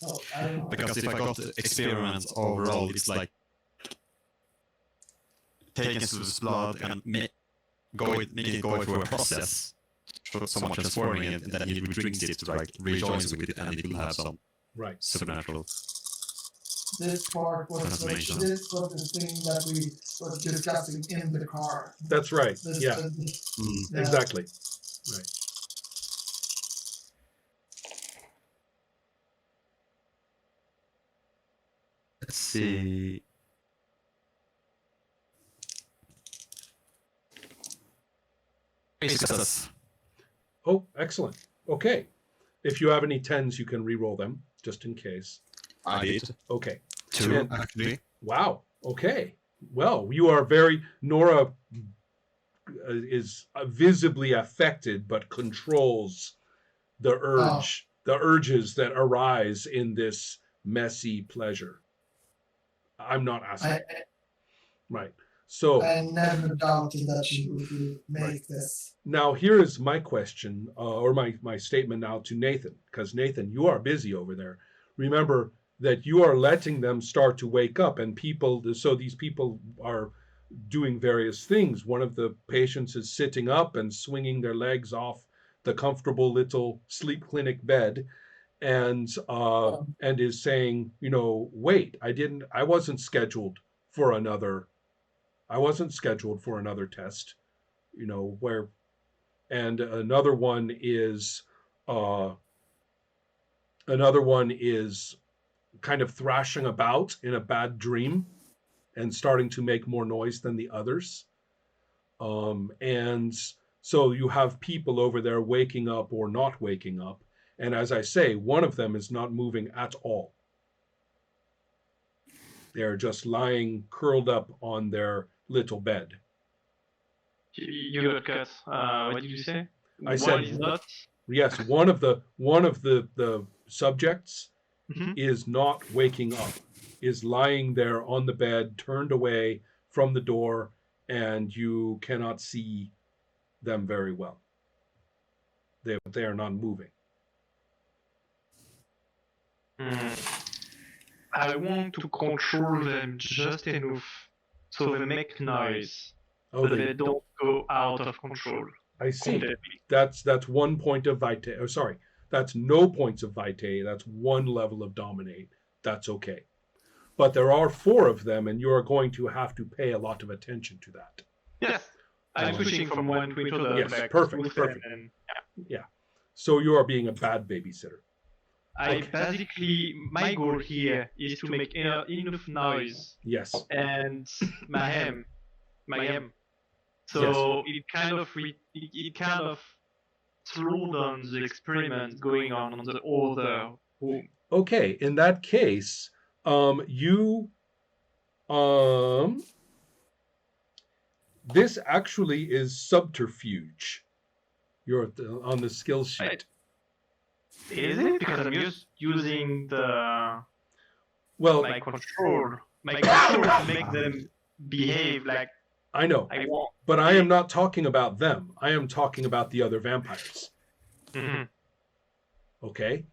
Oh, I don't know. Because if I got the experiment overall, it's like taking Zeus' blood and making it go through a process, someone transforming it, and then he drinks it to like rejoice with it, and it will have some supernatural. This part was the thing that we were discussing in the car. That's right. Exactly. Right. Let's see. Success. Oh, excellent. Okay. If you have any 10s, you can re-roll them, just in case. I did. Okay. 2, actually. Wow. Okay. Well, you are very... Nora is visibly affected, but controls the urges that arise in this messy pleasure. I'm not asking. Right. So I never doubted that she would make this. Now, here is my question, or my statement now to Nathan, because Nathan, you are busy over there. Remember that you are letting them start to wake up, and so these people are doing various things. One of the patients is sitting up and swinging their legs off the comfortable little sleep clinic bed, and is saying, wait, I wasn't scheduled for another test, and another one is kind of thrashing about in a bad dream and starting to make more noise than the others. And so you have people over there waking up or not waking up. And as I say, one of them is not moving at all. They're just lying curled up on their little bed. You got cut. What did you say? I said is not. Yes, one of the subjects is not waking up, is lying there on the bed, turned away from the door, and you cannot see them very well. They are not moving. I want to control them just enough so they make noise, but they don't go out of control. I see. Completely. That's 1 point of vitae. Oh, sorry. That's no points of vitae. That's one level of dominate. That's okay. But there are 4 of them, and you are going to have to pay a lot of attention to that. Yes. I'm pushing from one to the other. Yes, perfect. And, yeah. So you are being a bad babysitter. Basically, my goal here is to make enough noise. Yes. And mayhem. So yes. it kind of slowed down the experiment going on the other room. Okay, in that case, this actually is subterfuge. You're on the skills sheet. Right. Is it? Because I'm using my control to make them behave like I know. But I am not talking about them. I am talking about the other vampires. Mm-hmm. Okay?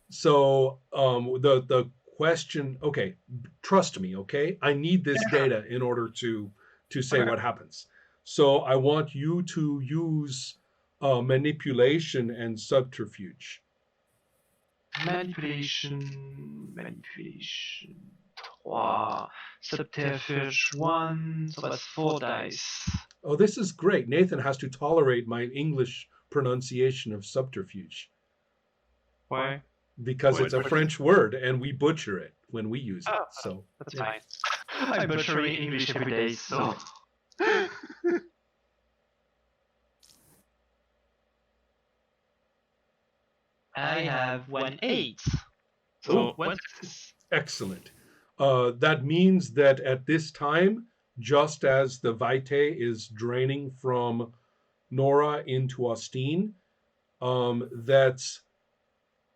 So the question, okay, trust me, okay? I need this data in order to say what happens. So I want you to use manipulation and subterfuge. Manipulation. 3. Subterfuge 1. So that's 4 dice. Oh, this is great. Nathan has to tolerate my English pronunciation of subterfuge. Why? Because it's a French word and we butcher it when we use it. So that's fine. I'm butchering English every day, so. I have 1 8. So 1 6. Excellent. That means that at this time, just as the vitae is draining from Nora into Austin, that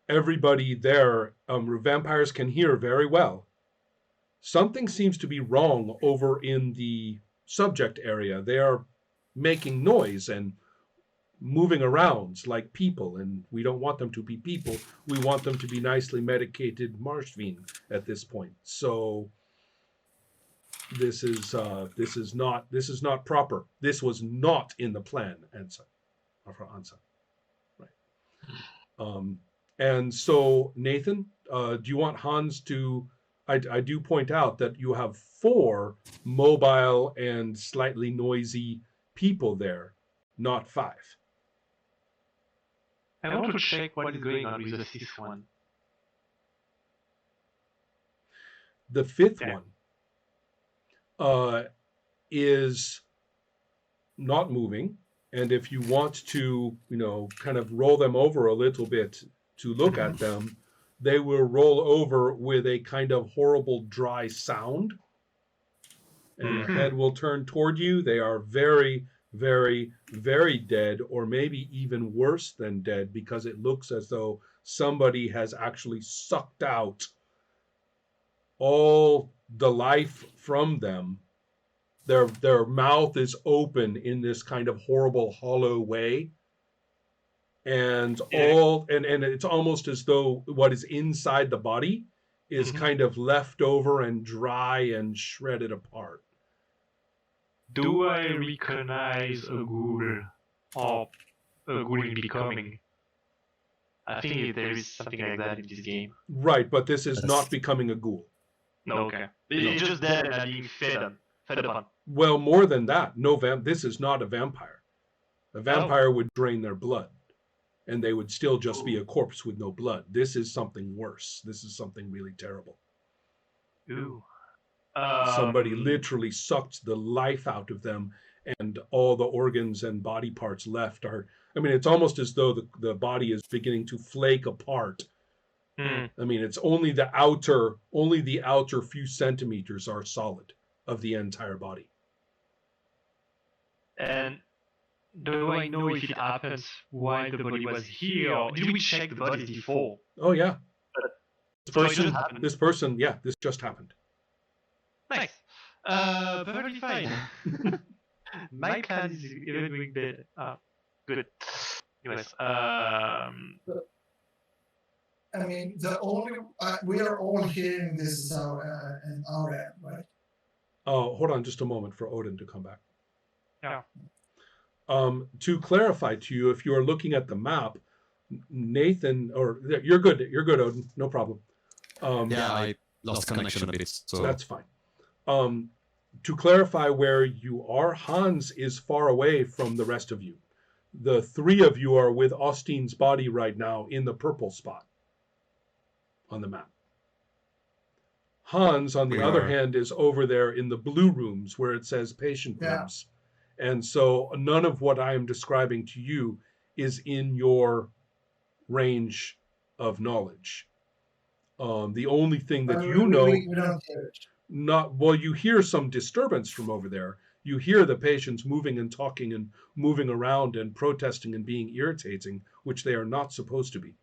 everybody there, vampires can hear very well. Something seems to be wrong over in the subject area. They are making noise and moving around like people, and we don't want them to be people. We want them to be nicely medicated marshveen at this point. So this is not proper. This was not in the plan, Ansa. Right. And so Nathan, do you want Hans to? I do point out that you have 4 mobile and slightly noisy people there, not 5. I want to check what is going on with the 5th one. The 5th one is not moving, and if you want to, kind of roll them over a little bit to look at them, they will roll over with a kind of horrible dry sound, and the head will turn toward you. They are very, very, very dead, or maybe even worse than dead, because it looks as though somebody has actually sucked out all the life from them. Their mouth is open in this kind of horrible hollow way, and it's almost as though what is inside the body is kind of left over and dry and shredded apart. Do I recognize a ghoul or a ghoul in becoming? I think there is something like that in this game. Right, but this is not becoming a ghoul. No, okay. It's just dead and being fed upon. Well, more than that, this is not a vampire. A vampire would drain their blood, and they would still just be a corpse with no blood. This is something worse. This is something really terrible. Ooh. Somebody literally sucked the life out of them, and all the organs and body parts left are... I mean, it's almost as though the body is beginning to flake apart. I mean, it's only the outer few centimeters are solid of the entire body. And do I know if it happens while the body was here, or did we check the body before? Oh, yeah. This person, this just happened. Nice. Perfectly fine. My plan is even doing better. Good. Anyways, I mean, we are all hearing this in our end, right? Oh, hold on just a moment for Odin to come back. Yeah. To clarify to you, if you are looking at the map, Nathan, or you're good, Odin, no problem. I lost connection a bit, so that's fine. To clarify where you are, Hans is far away from the rest of you. The 3 of you are with Austin's body right now in the purple spot on the map. Hans, on the other hand, is over there in the blue rooms where it says patient rooms. And so none of what I am describing to you is in your range of knowledge. The only thing that you know... We don't hear it. You hear some disturbance from over there. You hear the patients moving and talking and moving around and protesting and being irritating, which they are not supposed to be.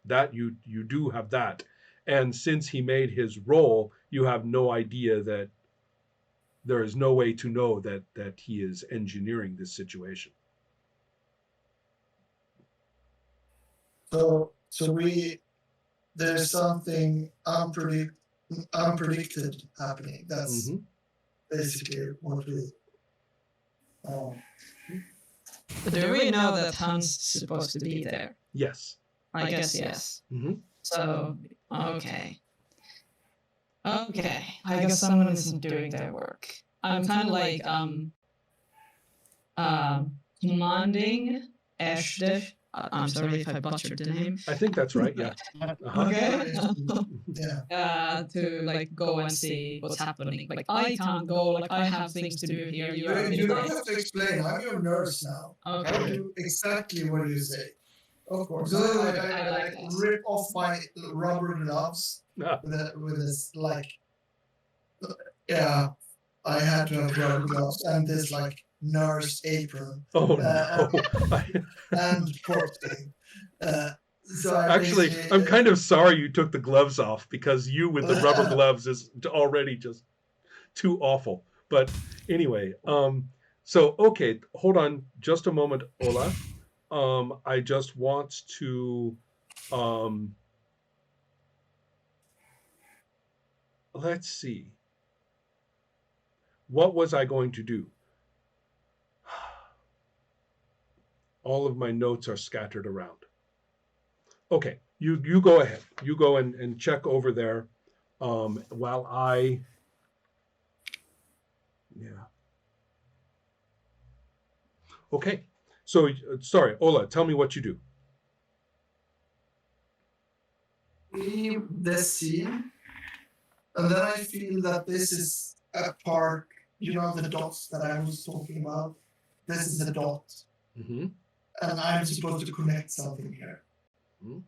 That you do have that. And since he made his roll, you have no idea that there is no way to know that he is engineering this situation. So there's something unpredicted happening. That's basically what we... But do we know that Hans is supposed to be there? Yes. I guess yes. So, okay. Okay, I guess someone isn't doing their work. I'm kind of like, commanding Ashdish. I'm sorry if I butchered the name. I think that's right, yeah. Okay. To like go and see what's happening. Like I can't go. Like I have things to do here. You don't have to explain. I'm your nurse now. Okay. I'll do exactly what you say. Of course. Good. I like that. rip off my rubber gloves with this like. Yeah, I had to have rubber gloves and this like nurse apron. Oh no! And corpse thing. So actually, I'm kind of sorry you took the gloves off, because you with the rubber gloves is already just too awful. But anyway, so okay, hold on just a moment, Ola. I just want to let's see. What was I going to do? All of my notes are scattered around. Okay, you go ahead. You go and check over there while I. Yeah. Okay. So, sorry, Ola, tell me what you do. Leave this scene, and then I feel that this is a part, the dots that I was talking about. This is a dot, Mm-hmm. and I'm supposed to connect something here. Mm-hmm.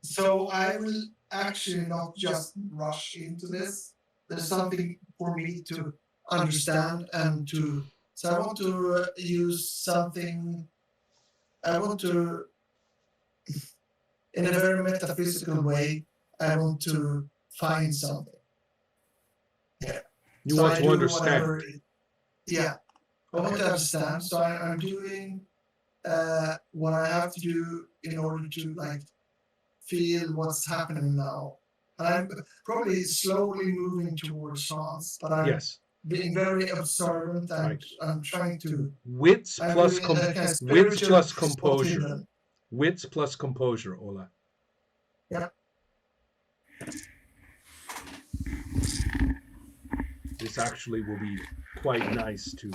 So I will actually not just rush into this. There's something for me to understand and to. So I want to use something. I want to, in a very metaphysical way, I want to find something. Yeah. You want to understand. Yeah. I want to understand. So I'm doing what I have to do in order to feel what's happening now. And I'm probably slowly moving towards trance, but I'm being very observant and I'm trying to wits plus composure. Wits plus composure, Ola. Yeah. This actually will be quite nice too.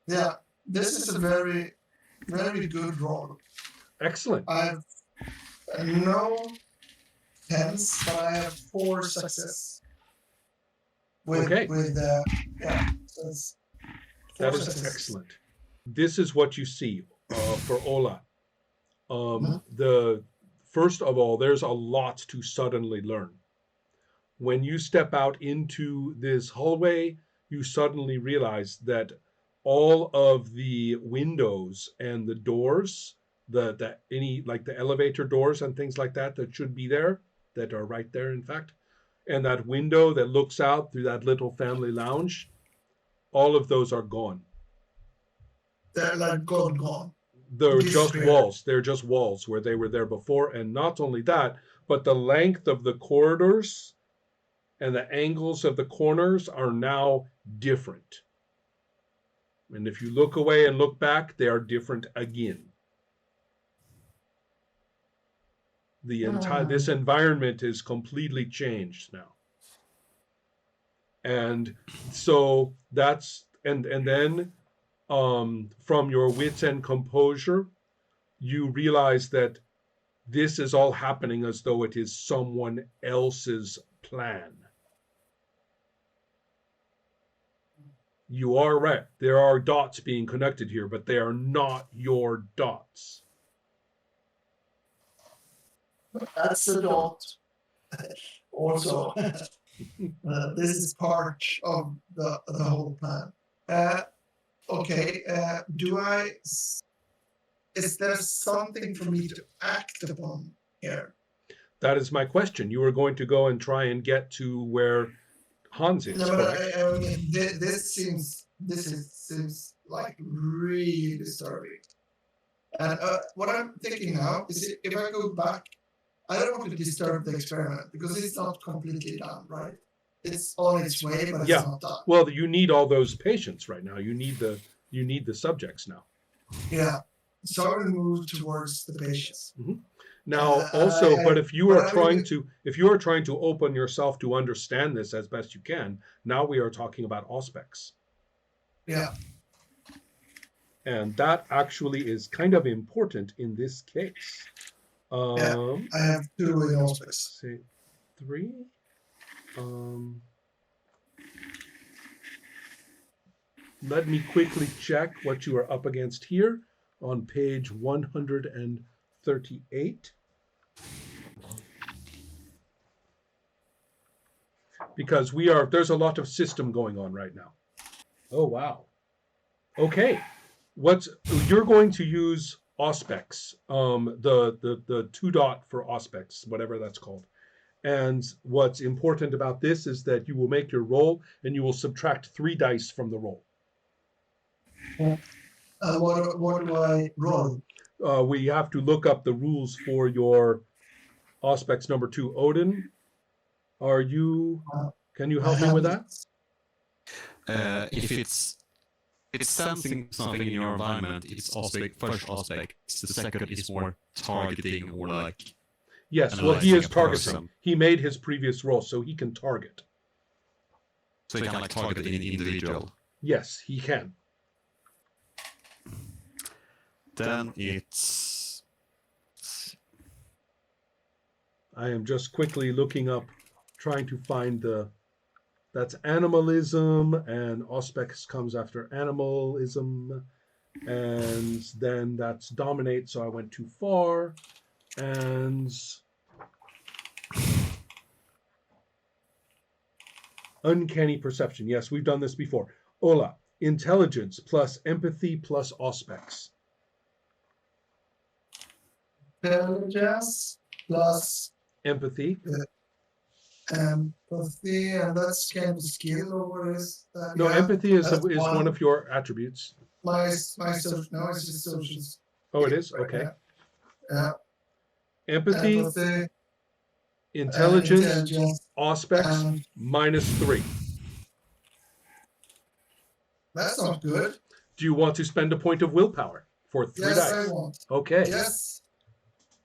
Yeah, this is a very, very good roll. Excellent. I have no tens, but I have 4 success. Okay. So that is excellent. This is what you see for Ola. The first of all, there's a lot to suddenly learn. When you step out into this hallway, you suddenly realize that all of the windows and the doors, the elevator doors and things like that should be there, that are right there, in fact, and that window that looks out through that little family lounge, all of those are gone. They're gone. They're just walls. They're just walls where they were there before. And not only that, but the length of the corridors and the angles of the corners are now different. And if you look away and look back, they are different again. This environment is completely changed now. And so that's and then from your wits and composure, you realize that this is all happening as though it is someone else's plan. You are right. There are dots being connected here, but they are not your dots. That's a dot. Also, this is part of the whole plan. Okay. Is there something for me to act upon here? That is my question. You are going to go and try and get to where Hans is. No, but I mean, this seems like really disturbing. And what I'm thinking now is, if I go back, I don't want to disturb the experiment because it's not completely done, right? It's on its way, but it's not done. Well, you need all those patients right now. You need the subjects now. Yeah. So I will move towards the patients. Mm-hmm. Now, if you are trying to open yourself to understand this as best you can, now we are talking about auspex. Yeah. And that actually is kind of important in this case. I have 2 in auspex. Say 3. Let me quickly check what you are up against here on page 138. Because there's a lot of system going on right now. Oh, wow. Okay. You're going to use auspex, the 2 dot for auspex, whatever that's called. And what's important about this is that you will make your roll and you will subtract 3 dice from the roll. What do I roll? we have to look up the rules for your Auspex number 2. Odin, can you help me with that? If it's sensing something in your environment, it's first aspect. The second is more targeting or like. Yes, well, he is targeting. Person. He made his previous roll, so he can target. So you can like target an individual. Yes, he can. Then it's. I am just quickly looking up, trying to find that's animalism, and Auspex comes after animalism, and then that's dominate, so I went too far, and uncanny perception. Yes, we've done this before. Ola, intelligence plus empathy plus Auspex. Intelligence plus Empathy. empathy, and that's kind of a skill, or what is that? No, Yeah, empathy is that's one of your attributes. my social. No, it's just social. Oh, it is? Okay. Yeah. Empathy, Empathy, intelligence, Auspex, and -3. that's not good. Do you want to spend a point of willpower for 3 Yes, dice? I want. Okay. Yes,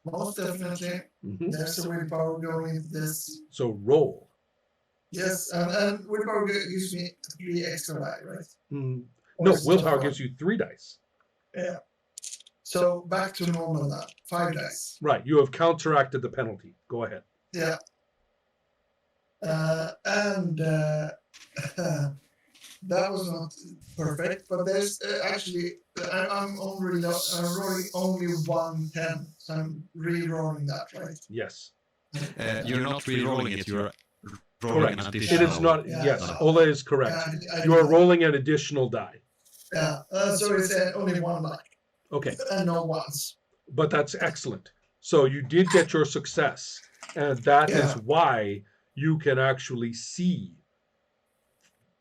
most definitely. Mhm. There's a willpower going into this. So roll. Yes, and willpower gives me 3 extra die, right? Mm. Or No, is it willpower just gives you 3 dice. Yeah. So back to normal now. 5 dice. Right. You have counteracted the penalty. Go ahead. Yeah. And that was not perfect, but there's actually I'm rolling only 1 10, so I'm re-rolling that, right? Yes. You're not re-rolling it. You're rolling Correct. an It additional. is not. Yeah. Yes. Ola is correct. I You are did that. rolling an additional die. Yeah. So it's only 1 die Okay. and no ones. But that's excellent. So you did get your success, and that is Yeah. why you can actually see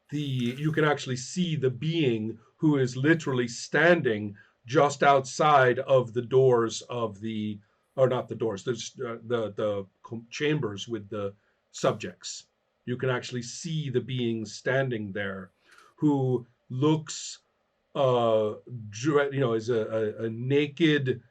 the being who is literally standing just outside of the doors of the, or not the doors, there's the chambers with the subjects. You can actually see the being standing there, who looks, is a naked,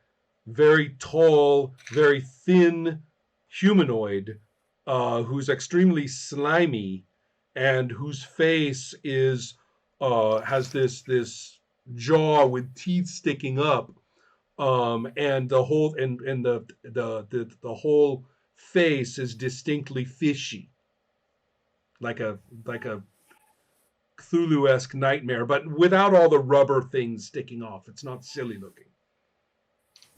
very tall, very thin humanoid, who's extremely slimy, and whose face is has this jaw with teeth sticking up, and the whole and the whole face is distinctly fishy, like a Cthulhu-esque nightmare, but without all the rubber things sticking off. It's not silly looking.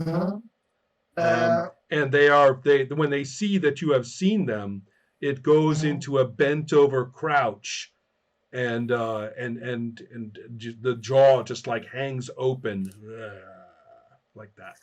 Uh-huh. And when they see that you have seen them, it goes into a bent over crouch, and the jaw just like hangs open like that.